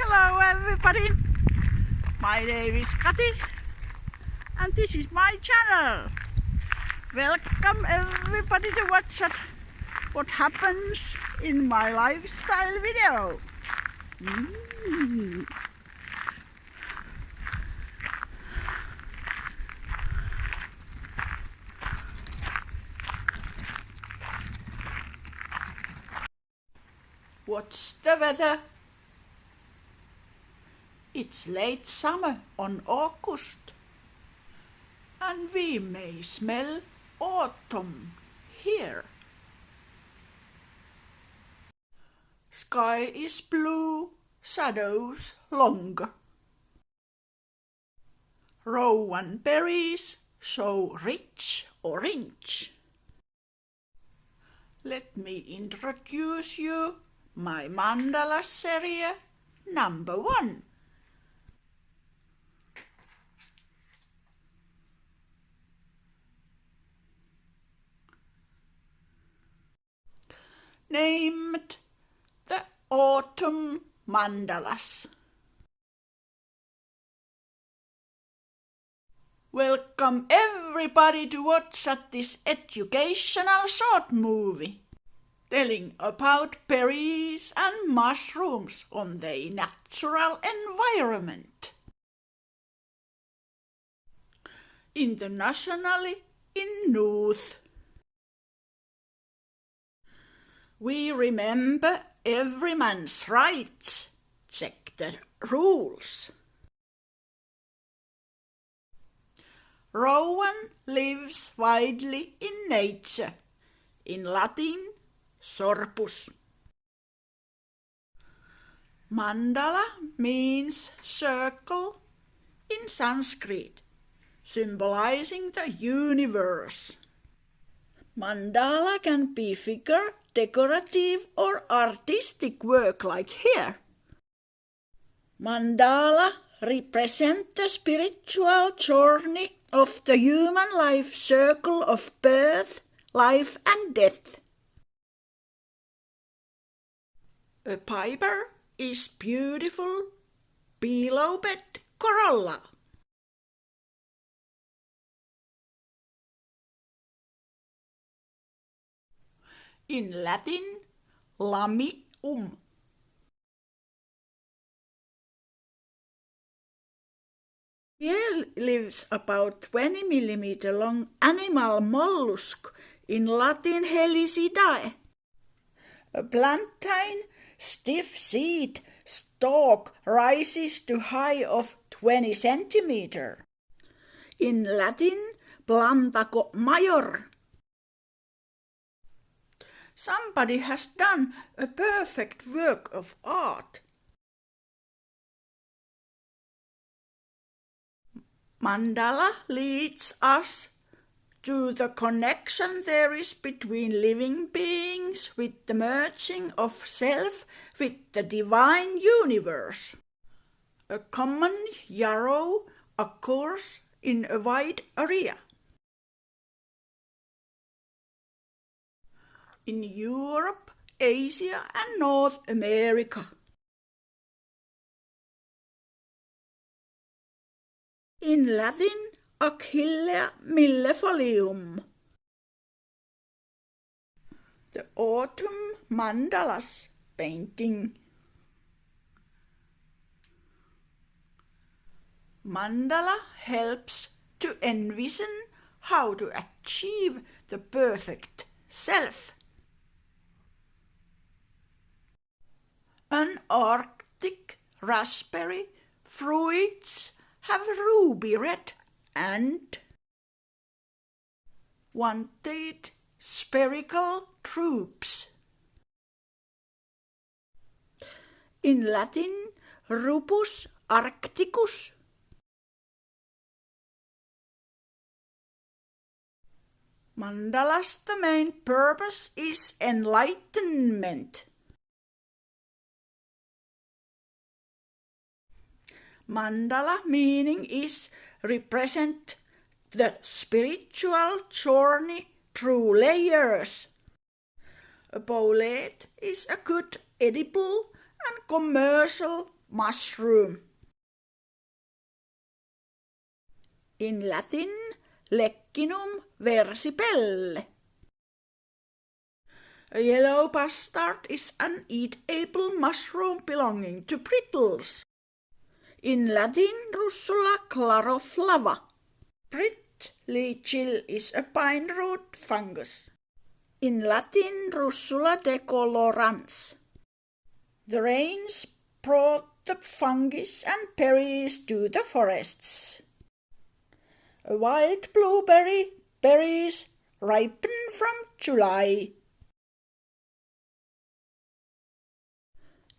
Hello everybody, my name is Kati and this is my channel. Welcome everybody to watch what happens in my lifestyle video. What's the weather? It's late summer on August, and we may smell autumn here. Sky is blue, shadows longer. Rowan berries show rich orange. Let me introduce you my Mandala series number 1. Named the Autumn Mandalas. Welcome everybody to watch this educational short movie telling about berries and mushrooms on their natural environment. Internationally in North. We remember every man's rights. Check the rules. Rowan lives widely in nature. In Latin, sorbus. Mandala means circle in Sanskrit, symbolizing the universe. Mandala can be figure, decorative or artistic work like here. Mandala represent the spiritual journey of the human life circle of birth, life and death. A piper is beautiful bilobed corolla. In Latin, lamium. Here lives about 20 mm long animal mollusk, in Latin Helicidae. A plantain stiff seed stalk rises to height of 20 cm. In Latin, plantago major. Somebody has done a perfect work of art. Mandala leads us to the connection there is between living beings with the merging of self with the divine universe. A common yarrow occurs in a wide area. In Europe, Asia and North America. In Latin, Achillea millefolium. The Autumn Mandalas painting. Mandala helps to envision how to achieve the perfect self. An Arctic raspberry fruits have ruby red and wanted spherical drupes. In Latin, rubus arcticus. Mandala's the main purpose is enlightenment. Mandala meaning is represent the spiritual journey through layers. A bowlet is a good edible and commercial mushroom. In Latin, leccinum versipelle. A yellow bastard is an eatable mushroom belonging to brittles. In Latin, Russula claroflava. Brit-leachil is a pine root fungus. In Latin, Russula decolorans. The rains brought the fungus and berries to the forests. A wild blueberry berries ripen from July.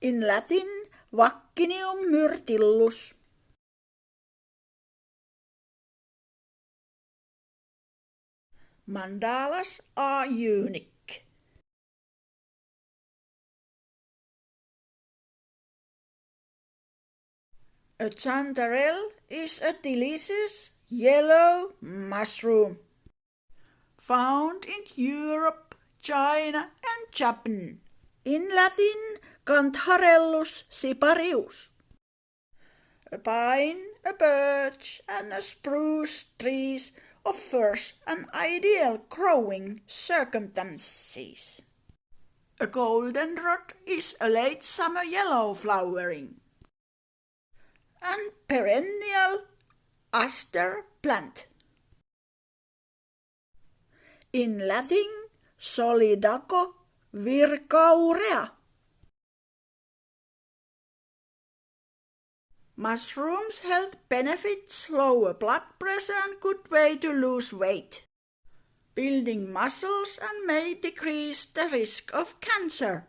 In Latin, Vaccinium myrtillus. Mandalas are unique. A chanterelle is a delicious yellow mushroom found in Europe, China and Japan. In Latin, Cantharellus ciparius. A pine, a birch and a spruce trees offers an ideal growing circumstances. A goldenrod is a late summer yellow flowering and perennial aster plant. In Latin, Solidago virgaurea. Mushrooms' health benefits, lower blood pressure and good way to lose weight, building muscles and may decrease the risk of cancer.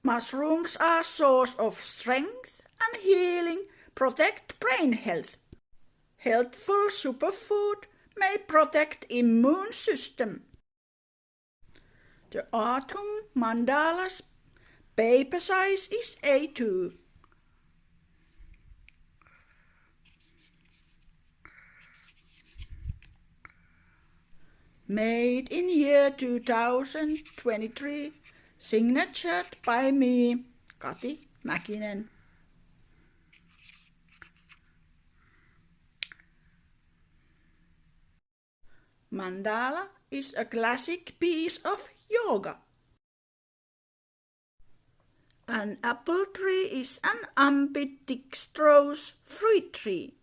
Mushrooms are a source of strength and healing, protect brain health. Healthful superfood may protect immune system. The autumn mandala's paper size is A2. Made in year 2023, signatured by me, Kati, Makinen. Mandala is a classic piece of yoga. An apple tree is an ambidextrous fruit tree.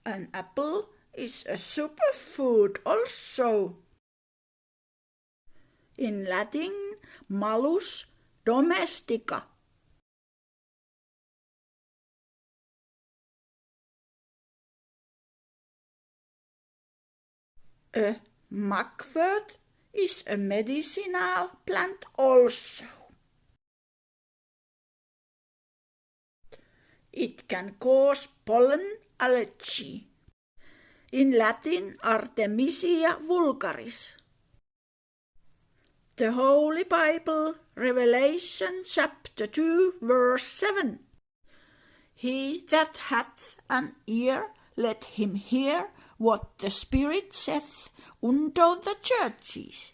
An apple is a superfood also. In Latin, Malus domestica. A mugwort is a medicinal plant also. It can cause pollen allergy. In Latin, Artemisia vulgaris. The Holy Bible, Revelation chapter 2, verse 7. He that hath an ear, let him hear what the Spirit saith unto the churches.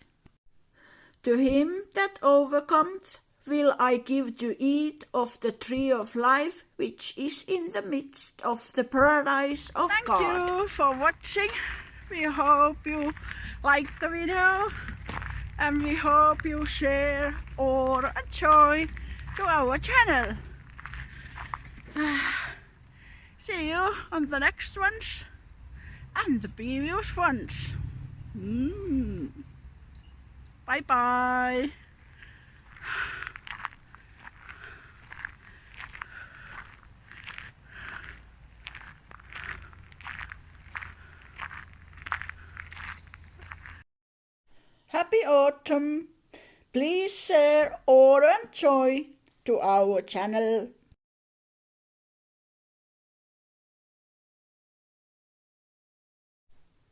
To him that overcometh will I give to eat of the tree of life, which is in the midst of the paradise of God. Thank you for watching. We hope you liked the video and we hope you share or enjoy to our channel. See you on the next ones and the previous ones. Bye bye. Happy autumn. Please share or enjoy to our channel.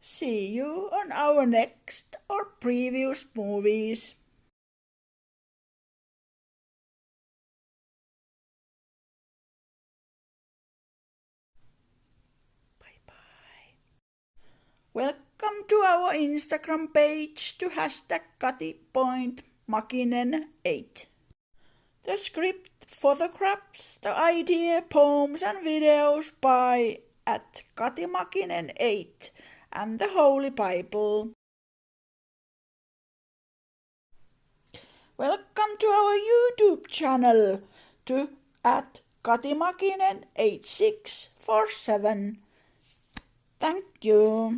See you on our next or previous movies. Bye bye. Welcome to our Instagram page to #Kati Point. makinen8. The script, photographs, the idea, poems and videos by at Kati makinen8 and the Holy Bible. Welcome to our YouTube channel to at Kati makinen8647. Thank you.